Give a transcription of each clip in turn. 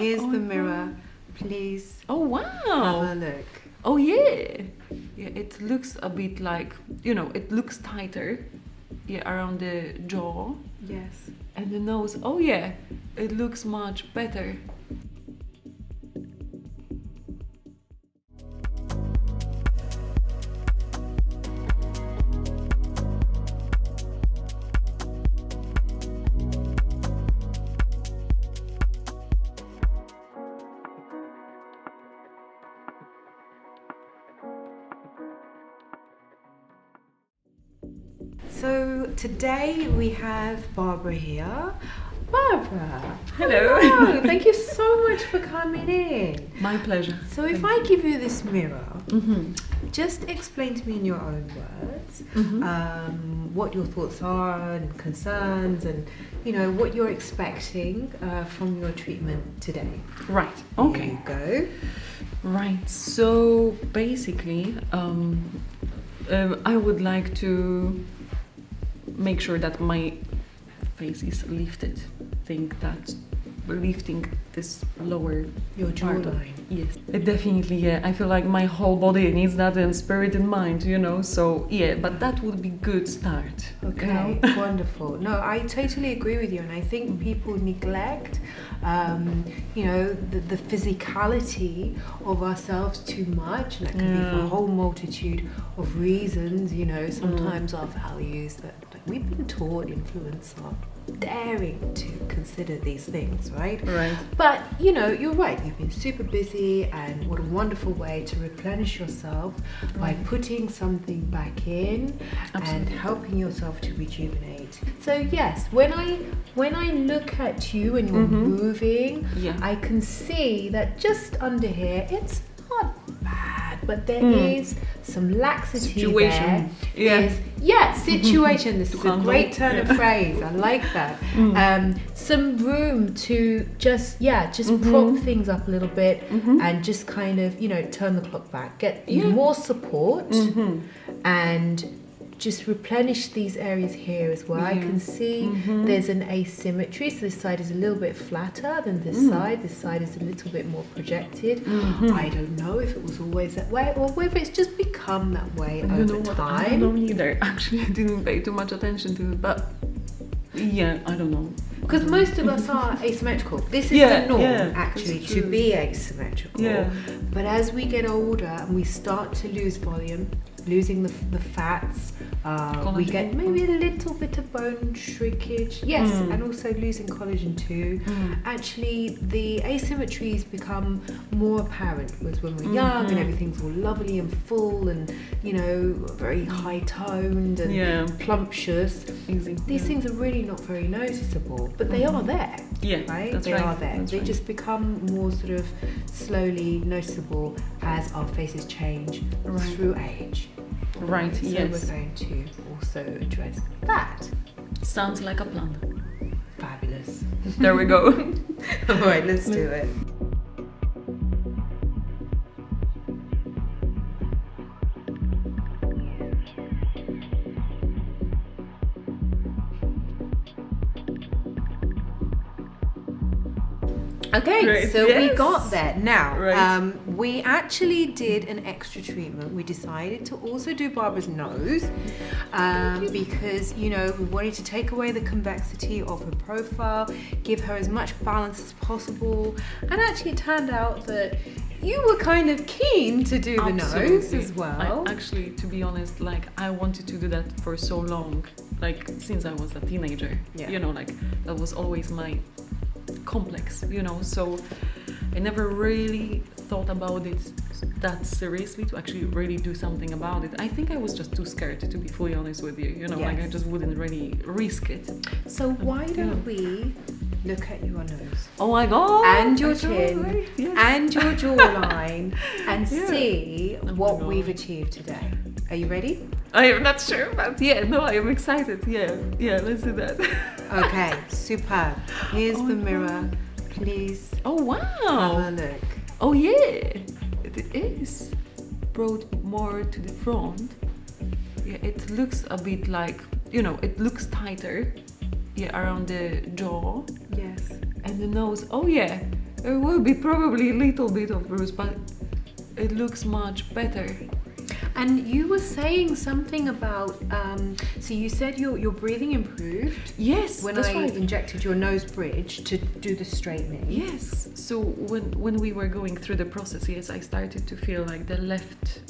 Here's the mirror. Please Oh wow! have a look. Oh yeah! Yeah, it looks a bit like, it looks tighter. Yeah, around the jaw Yes. and the nose. Oh yeah, it looks much better. So today we have Barbara here. Barbara. Hello. Thank you so much for coming in. My pleasure. So if I give you this mirror, Mm-hmm. just explain to me in your own words what your thoughts are and concerns, and what you're expecting from your treatment today. Right. Here Okay. you go. Right. So basically, I would like to make sure that my face is lifted. Think that lifting this lower Your part of, jawline. yes, definitely. Yeah, I feel like my whole body needs that, and spirit and mind. So yeah, but that would be good start. Okay, wonderful. No, I totally agree with you, and I think people neglect, the physicality of ourselves too much, and that can be for a whole multitude of reasons. Sometimes our values that we've been taught influence our daring to consider these things, right? Right. But you're right. You've been super busy, and what a wonderful way to replenish yourself by putting something back in. Absolutely. And helping yourself to rejuvenate. So yes, when I look at you and you're moving, Yeah. I can see that just under here, it's not bad, but there is some laxity Situation. there. Yeah. Situation. This is a handle. great turn of phrase. I like that. Some room to just prop things up a little bit and just kind of, turn the clock back, get more support and just replenish these areas here as well. I can see there's an asymmetry, so this side is a little bit flatter than this side. This side is a little bit more projected. I don't know if it was always that way or whether it's just become that way over time. I don't know either. Actually, I didn't pay too much attention to it, but yeah, I don't know. Because most of us are asymmetrical. This is the norm, actually, to be asymmetrical. Yeah. But as we get older and we start to lose volume, losing the fats, we get maybe a little bit of bone shrinkage. Yes, and also losing collagen too. Actually, the asymmetries become more apparent was when we're young and everything's all lovely and full and, very high-toned and plumptious. These things are really not very noticeable, but they are there. Yeah, right? That's they right. are there. That's They right. just become more sort of slowly noticeable as our faces change through age. Right. So Yes. we're going to also address that. Sounds like a plan. Fabulous. There we go. All right, let's do it. Okay, Great, so we yes. got there. Now, Right. we actually did an extra treatment. We decided to also do Barbara's nose because, we wanted to take away the convexity of her profile, give her as much balance as possible. And actually it turned out that you were kind of keen to do the nose Absolutely. as well. Actually, to be honest, I wanted to do that for so long, since I was a teenager. Yeah. That was always my complex, so I never really thought about it that seriously to actually really do something about it. I think I was just too scared, to be fully honest with you, I Yes. just wouldn't really risk it. So why don't we look at your nose Oh my god! and your I can't chin wait, yes. and your jawline and Yeah. see Oh my what God. we've achieved today. Are you ready? I am not sure, but I am excited. Yeah, let's do that. Okay, superb. Here's Oh the my mirror. Please Oh have wow! a look. Oh yeah, it is brought more to the front. Yeah, it looks a bit like, it looks tighter. Yeah, around the jaw Yes. and the nose. Oh yeah, It will be probably a little bit of bruise, but it looks much better. And you were saying something about, so you said your breathing improved. Yes, when that's I right. injected your nose bridge to do the straightening. Yes. So when we were going through the process, yes, I started to feel like the left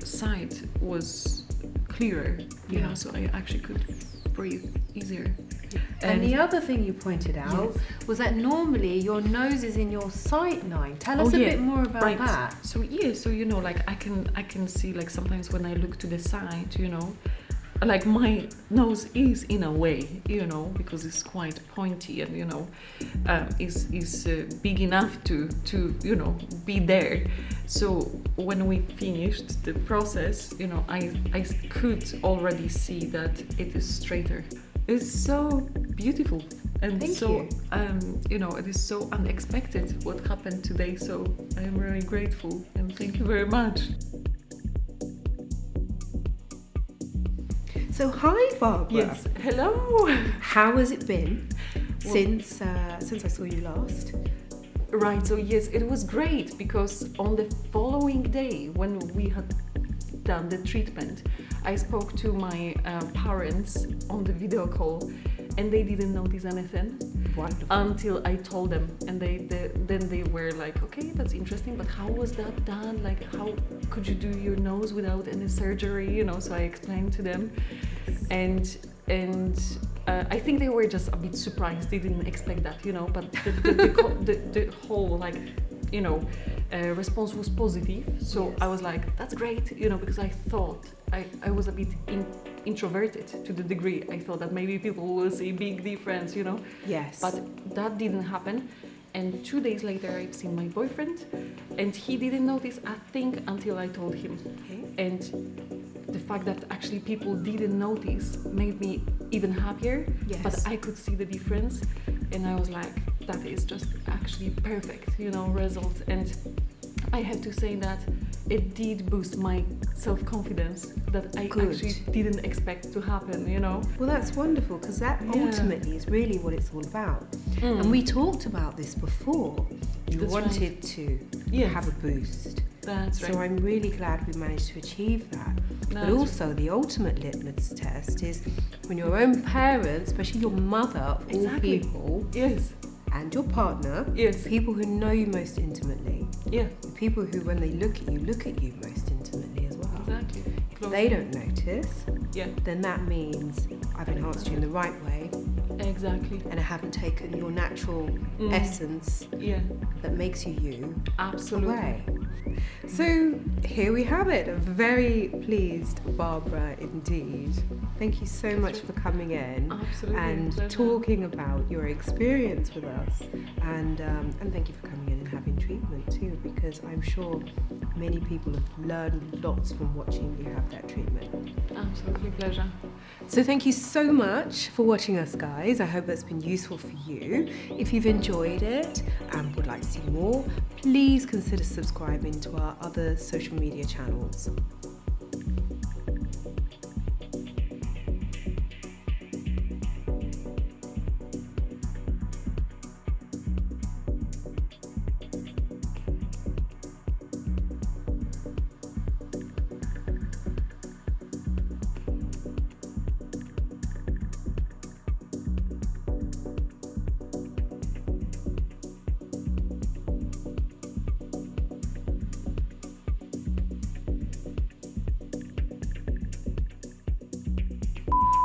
side was clearer. You know, so I actually could breathe easier. And the other thing you pointed out was that normally your nose is in your sight line. Tell us a bit more about that. So you know, like I can see, like sometimes when I look to the side, you know, like my nose is in a way, you know, because it's quite pointy and, you know, is big enough to you know, be there. So when we finished the process, you know, I could already see that it is straighter. It's so beautiful and you know, it is so unexpected what happened today. So I am really grateful and thank you very much. So hi, Barbara. Yes. Hello. How has it been since I saw you last? Right. So yes, it was great because on the following day when we had done the treatment, I spoke to my parents on the video call, and they didn't notice anything. Wonderful. Until I told them, and then they were like, okay, that's interesting, but how was that done? Like, how could you do your nose without any surgery? You know, so I explained to them, and I think they were just a bit surprised. They didn't expect that, you know. But the whole, like, you know, response was positive. So I was like, that's great, you know, because I thought I was a bit introverted to the degree. I thought that maybe people will see big difference, you know. Yes. But that didn't happen. And 2 days later, I've seen my boyfriend, and he didn't notice a thing until I told him. Okay. And the fact that actually people didn't notice made me even happier. Yes. But I could see the difference, and I was like, that is just actually perfect, you know, result. And I have to say that it did boost my self-confidence that I actually didn't expect to happen, you know. Well, that's wonderful, because that ultimately is really what it's all about. And we talked about this before. You wanted to have a boost. That's right. So I'm really glad we managed to achieve that. But also the ultimate litmus test is when your own parents, especially your mother of all people, and your partner, people who know you most intimately, people who, when they look at you most intimately as well. Exactly. If they don't notice, then that means I've enhanced you in the right way. Exactly. And I haven't taken your natural essence that makes you away. So here we have it. A very pleased Barbara indeed. Thank you so much for coming in and talking about your experience with us. And thank you for coming in and having treatment too, because I'm sure many people have learned lots from watching you have that treatment. Absolutely, pleasure. So thank you so much for watching us, guys. I hope that's been useful for you. If you've enjoyed it and would like to see more, please consider subscribing to our other social media channels.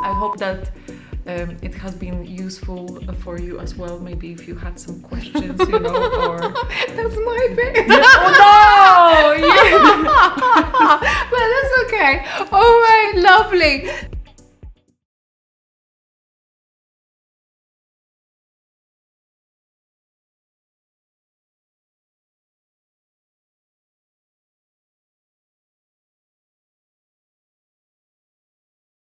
I hope that it has been useful for you as well. Maybe if you had some questions, you know, or that's my bit. Oh no! But that's okay. All right, lovely.